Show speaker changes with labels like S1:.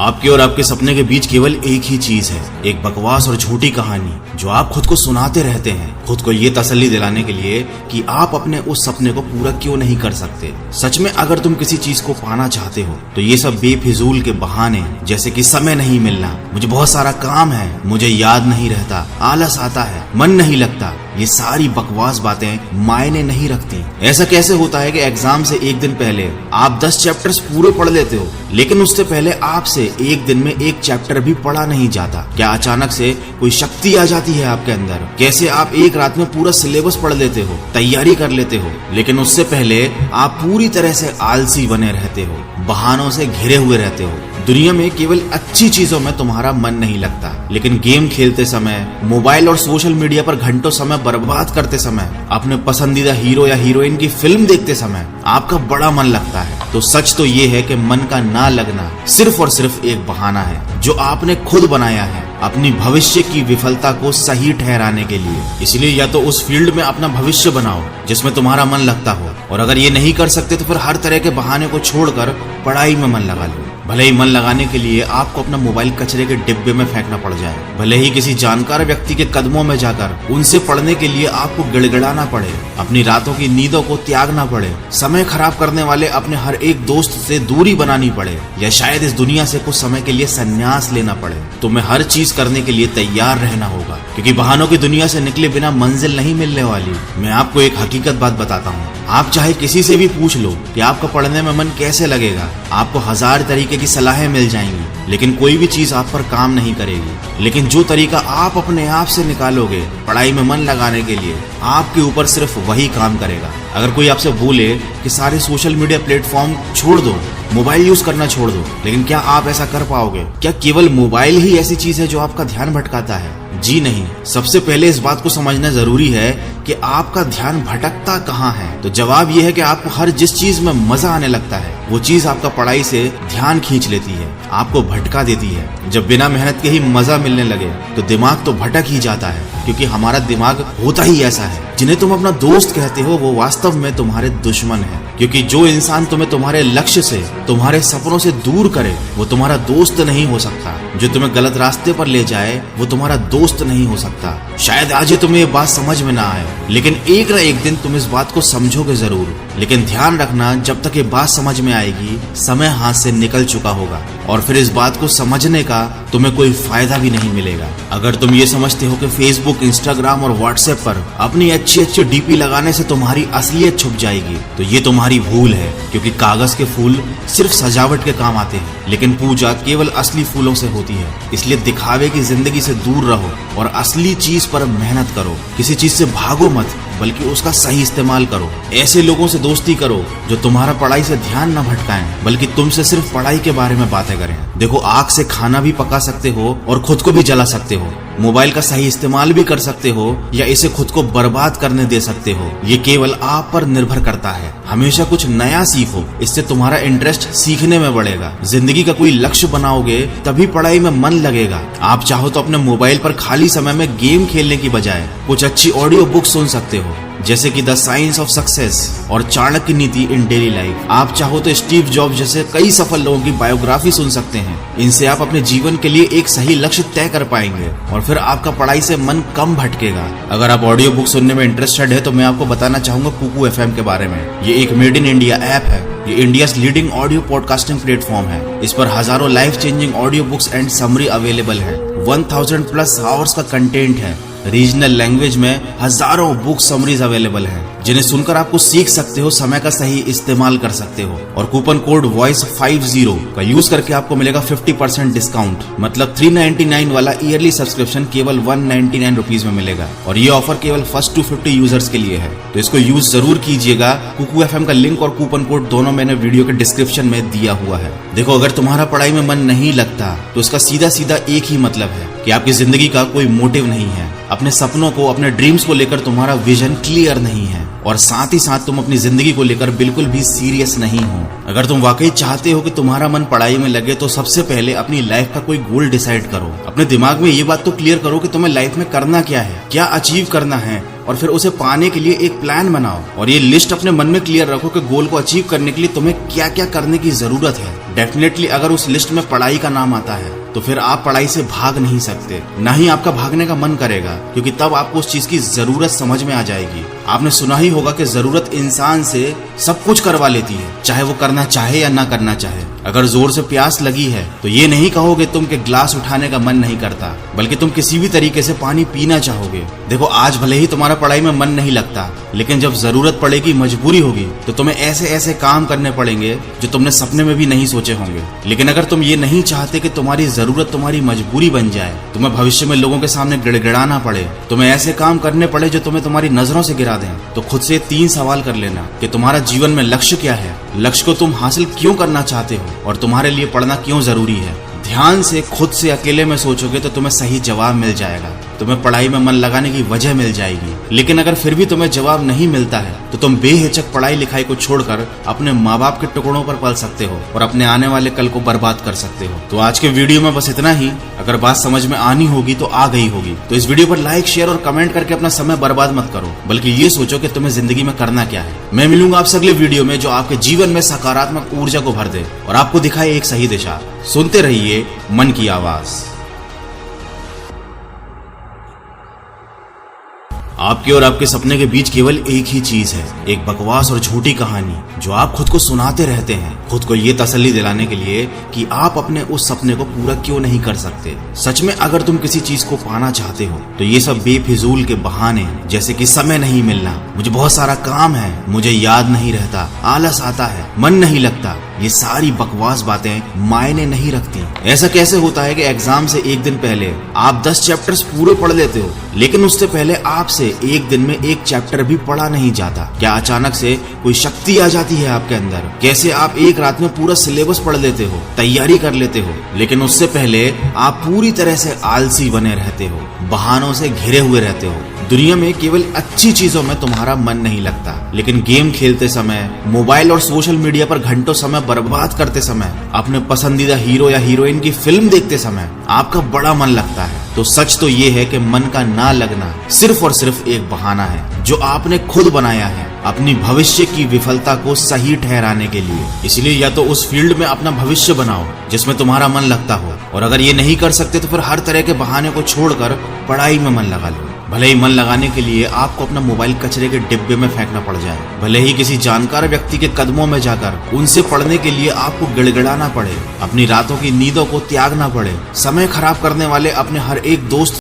S1: आपके और आपके सपने के बीच केवल एक ही चीज है, एक बकवास और झूठी कहानी जो आप खुद को सुनाते रहते हैं, खुद को ये तसल्ली दिलाने के लिए कि आप अपने उस सपने को पूरा क्यों नहीं कर सकते। सच में अगर तुम किसी चीज को पाना चाहते हो तो ये सब बेफिजूल के बहाने, जैसे कि समय नहीं मिलना, मुझे बहुत सारा काम है, मुझे याद नहीं रहता, आलस आता है, मन नहीं लगता, ये सारी बकवास बातें मायने नहीं रखती। ऐसा कैसे होता है कि एग्जाम से एक दिन पहले आप 10 चैप्टर्स पूरे पढ़ लेते हो, लेकिन उससे पहले आपसे एक दिन में एक चैप्टर भी पढ़ा नहीं जाता? क्या अचानक से कोई शक्ति आ जाती है आपके अंदर? कैसे आप एक रात में पूरा सिलेबस पढ़ लेते हो, तैयारी कर लेते हो, लेकिन उससे पहले आप पूरी तरह से आलसी बने रहते हो, बहानों से घिरे हुए रहते हो। दुनिया में केवल अच्छी चीजों में तुम्हारा मन नहीं लगता, लेकिन गेम खेलते समय, मोबाइल और सोशल मीडिया पर घंटों समय बर्बाद करते समय, अपने पसंदीदा हीरो या हीरोइन की फिल्म देखते समय आपका बड़ा मन लगता है। तो सच तो ये है कि मन का ना लगना सिर्फ और सिर्फ एक बहाना है जो आपने खुद बनाया है अपनी भविष्य की विफलता को सही ठहराने के लिए। इसलिए या तो उस फील्ड में अपना भविष्य बनाओ जिसमें तुम्हारा मन लगता हो, और अगर ये नहीं कर सकते तो फिर हर तरह के बहाने को छोड़कर पढ़ाई में मन लगा लो। भले ही मन लगाने के लिए आपको अपना मोबाइल कचरे के डिब्बे में फेंकना पड़ जाए, भले ही किसी जानकार व्यक्ति के कदमों में जाकर उनसे पढ़ने के लिए आपको गिड़गिड़ाना पड़े, अपनी रातों की नींदों को त्यागना पड़े, समय खराब करने वाले अपने हर एक दोस्त से दूरी बनानी पड़े, या शायद इस दुनिया से कुछ समय के लिए संन्यास लेना पड़े, तुम्हें हर चीज करने के लिए तैयार रहना होगा, क्योंकि बहानों की दुनिया से निकले बिना मंजिल नहीं मिलने वाली। मैं आपको एक हकीकत बात बताता हूँ, आप चाहे किसी से भी पूछ लो कि आपका पढ़ने में मन कैसे लगेगा, आपको 1000 तरीके की सलाहें मिल जाएंगी, लेकिन कोई भी चीज आप पर काम नहीं करेगी। लेकिन जो तरीका आप अपने आप से निकालोगे पढ़ाई में मन लगाने के लिए, आपके ऊपर सिर्फ वही काम करेगा। अगर कोई आपसे बोले कि सारे सोशल मीडिया प्लेटफॉर्म छोड़ दो, मोबाइल यूज करना छोड़ दो, लेकिन क्या आप ऐसा कर पाओगे? क्या केवल मोबाइल ही ऐसी चीज है जो आपका ध्यान भटकाता है? जी नहीं। सबसे पहले इस बात को समझना जरूरी है कि आपका ध्यान भटकता कहाँ है। तो जवाब यह है कि आपको हर जिस चीज में मजा आने लगता है वो चीज आपका पढ़ाई से ध्यान खींच लेती है, आपको भटका देती है। जब बिना मेहनत के ही मजा मिलने लगे तो दिमाग तो भटक ही जाता है, क्योंकि हमारा दिमाग होता ही ऐसा है। जिन्हें तुम अपना दोस्त कहते हो वो वास्तव में तुम्हारे दुश्मन है, क्योंकि जो इंसान तुम्हें तुम्हारे लक्ष्य से, तुम्हारे सपनों से दूर करे वो तुम्हारा दोस्त नहीं हो सकता। जो तुम्हें गलत रास्ते पर ले जाए वो तुम्हारा दोस्त नहीं हो सकता। शायद आज तुम्हें ये बात समझ में ना आए, लेकिन एक न एक दिन तुम इस बात को समझोगे जरूर। लेकिन ध्यान रखना, जब तक ये बात समझ में आएगी समय हाथ से निकल चुका होगा, और फिर इस बात को समझने का तुम्हें कोई फायदा भी नहीं मिलेगा। अगर तुम ये समझते हो कि फेसबुक, इंस्टाग्राम और व्हाट्सएप पर अपनी अच्छी डीपी लगाने से तुम्हारी असलियत छुप जाएगी, तो ये तुम्हारी भूल है, क्योंकि कागज के फूल सिर्फ सजावट के काम आते हैं, लेकिन पूजा केवल असली फूलों से होती है। इसलिए दिखावे की जिंदगी से दूर रहो और असली चीज पर मेहनत करो। किसी चीज से भागो मत, बल्कि उसका सही इस्तेमाल करो। ऐसे लोगों से दोस्ती करो जो तुम्हारा पढ़ाई से ध्यान न भटकाएं, बल्कि तुमसे सिर्फ पढ़ाई के बारे में बातें करें। देखो, आग से खाना भी पका सकते हो और खुद को भी जला सकते हो। मोबाइल का सही इस्तेमाल भी कर सकते हो या इसे खुद को बर्बाद करने दे सकते हो। ये केवल आप पर निर्भर करता है। हमेशा कुछ नया सीखो, इससे तुम्हारा इंटरेस्ट सीखने में बढ़ेगा। जिंदगी का कोई लक्ष्य बनाओगे तभी पढ़ाई में मन लगेगा। आप चाहो तो अपने मोबाइल पर खाली समय में गेम खेलने की बजाय कुछ अच्छी ऑडियो बुक सुन सकते हो, जैसे कि द साइंस ऑफ सक्सेस और चाणक्य नीति इन डेली लाइफ। आप चाहो तो स्टीव जॉब जैसे कई सफल लोगों की बायोग्राफी सुन सकते हैं। इनसे आप अपने जीवन के लिए एक सही लक्ष्य तय कर पाएंगे और फिर आपका पढ़ाई से मन कम भटकेगा। अगर आप ऑडियो बुक सुनने में इंटरेस्टेड है तो मैं आपको बताना चाहूंगा कुकू FM के बारे में। ये एक मेड इन इंडिया ऐप है। ये India's leading audio podcasting platform है। इस पर हजारों life changing audio books and summary available है। 1000+ आवर्स का कंटेंट है। रीजनल लैंग्वेज में हजारों बुक समरीज अवेलेबल हैं, जिन्हें सुनकर आपको सीख सकते हो, समय का सही इस्तेमाल कर सकते हो। और कूपन कोड वॉइस50 का यूज करके आपको मिलेगा 50% डिस्काउंट। मतलब 399 वाला ईयरली सब्सक्रिप्शन केवल 199 रुपीज में मिलेगा। और ये ऑफर केवल फर्स्ट 250 यूजर्स के लिए है, तो इसको यूज जरूर कीजिएगा। कुकू FM का लिंक और कूपन कोड दोनों मैंने वीडियो के डिस्क्रिप्शन में दिया हुआ है। देखो, अगर तुम्हारा पढ़ाई में मन नहीं लगता तो इसका सीधा सीधा एक ही मतलब है कि आपकी जिंदगी का कोई मोटिव नहीं है। अपने सपनों को, अपने ड्रीम्स को लेकर तुम्हारा विजन क्लियर नहीं है, और साथ ही साथ तुम अपनी जिंदगी को लेकर बिल्कुल भी सीरियस नहीं हो। अगर तुम वाकई चाहते हो कि तुम्हारा मन पढ़ाई में लगे तो सबसे पहले अपनी लाइफ का कोई गोल डिसाइड करो। अपने दिमाग में ये बात तो क्लियर करो कि तुम्हें लाइफ में करना क्या है, क्या अचीव करना है, और फिर उसे पाने के लिए एक प्लान बनाओ। और ये लिस्ट अपने मन में क्लियर रखो कि गोल को अचीव करने के लिए तुम्हें क्या क्या करने की जरूरत है। डेफिनेटली अगर उस लिस्ट में पढ़ाई का नाम आता है तो फिर आप पढ़ाई से भाग नहीं सकते, ना ही आपका भागने का मन करेगा, क्योंकि तब आपको उस चीज की जरूरत समझ में आ जाएगी। आपने सुना ही होगा कि जरूरत इंसान से सब कुछ करवा लेती है, चाहे वो करना चाहे या ना करना चाहे। अगर जोर से प्यास लगी है तो ये नहीं कहोगे तुम कि ग्लास उठाने का मन नहीं करता, बल्कि तुम किसी भी तरीके से पानी पीना चाहोगे। देखो, आज भले ही तुम्हारा पढ़ाई में मन नहीं लगता, लेकिन जब जरूरत पड़ेगी, मजबूरी होगी, तो तुम्हें ऐसे ऐसे काम करने पड़ेंगे जो तुमने सपने में भी नहीं सोचे होंगे। लेकिन अगर तुम ये नहीं चाहते कि तुम्हारी जरूरत तुम्हारी मजबूरी बन जाए, तुम्हें भविष्य में लोगों के सामने गिड़गिड़ाना पड़े, तुम्हें ऐसे काम करने पड़े जो तुम्हें तुम्हारी नजरों से गिरा दें, तो खुद से 3 सवाल कर लेना कि तुम्हारा जीवन में लक्ष्य क्या है, लक्ष्य को तुम हासिल क्यों करना चाहते हो, और तुम्हारे लिए पढ़ना क्यों जरूरी है। ध्यान से खुद से अकेले में सोचोगे तो तुम्हें सही जवाब मिल जाएगा, तुम्हें पढ़ाई में मन लगाने की वजह मिल जाएगी। लेकिन अगर फिर भी तुम्हें जवाब नहीं मिलता है तो तुम बेहिचक पढ़ाई लिखाई को छोड़कर अपने माँ बाप के टुकड़ों पर पल सकते हो और अपने आने वाले कल को बर्बाद कर सकते हो। तो आज के वीडियो में बस इतना ही। अगर बात समझ में आनी होगी तो आ गई होगी, तो इस वीडियो पर लाइक, शेयर और कमेंट करके अपना समय बर्बाद मत करो, बल्कि ये सोचो कि तुम्हें जिंदगी में करना क्या है। मैं मिलूंगा आपसे अगले वीडियो में जो आपके जीवन में सकारात्मक ऊर्जा को भर दे और आपको दिखाए एक सही दिशा। सुनते रहिए मन की आवाज। आपके और आपके सपने के बीच केवल एक ही चीज है, एक बकवास और झूठी कहानी जो आप खुद को सुनाते रहते हैं, खुद को ये तसल्ली दिलाने के लिए कि आप अपने उस सपने को पूरा क्यों नहीं कर सकते। सच में अगर तुम किसी चीज को पाना चाहते हो तो ये सब बेफिजूल के बहाने, जैसे कि समय नहीं मिलना, मुझे बहुत सारा काम है, मुझे याद नहीं रहता, आलस आता है, मन नहीं लगता, ये सारी बकवास बातें मायने नहीं रखती। ऐसा कैसे होता है कि एग्जाम से एक दिन पहले आप 10 चैप्टर्स पूरे पढ़ लेते हो, लेकिन उससे पहले आपसे एक दिन में एक चैप्टर भी पढ़ा नहीं जाता? क्या अचानक से कोई शक्ति आ जाती है आपके अंदर? कैसे आप एक रात में पूरा सिलेबस पढ़ लेते हो, तैयारी कर लेते हो, लेकिन उससे पहले आप पूरी तरह से आलसी बने रहते हो, बहानों से घिरे हुए रहते हो। दुनिया में केवल अच्छी चीजों में तुम्हारा मन नहीं लगता, लेकिन गेम खेलते समय, मोबाइल और सोशल मीडिया पर घंटों समय बर्बाद करते समय, अपने पसंदीदा हीरो या हीरोइन की फिल्म देखते समय आपका बड़ा मन लगता है। तो सच तो ये है कि मन का ना लगना सिर्फ और सिर्फ एक बहाना है जो आपने खुद बनाया है अपनी भविष्य की विफलता को सही ठहराने के लिए। इसलिए या तो उस फील्ड में अपना भविष्य बनाओ जिसमें तुम्हारा मन लगता हो, और अगर ये नहीं कर सकते तो फिर हर तरह के बहाने को छोड़कर पढ़ाई में मन लगा लो। भले ही मन लगाने के लिए आपको अपना मोबाइल कचरे के डिब्बे में फेंकना पड़ जाए, भले ही किसी जानकार व्यक्ति के कदमों में जाकर उनसे पढ़ने के लिए आपको गिड़गिड़ाना पड़े, अपनी रातों की नींदों को त्यागना पड़े, समय खराब करने वाले अपने हर एक दोस्त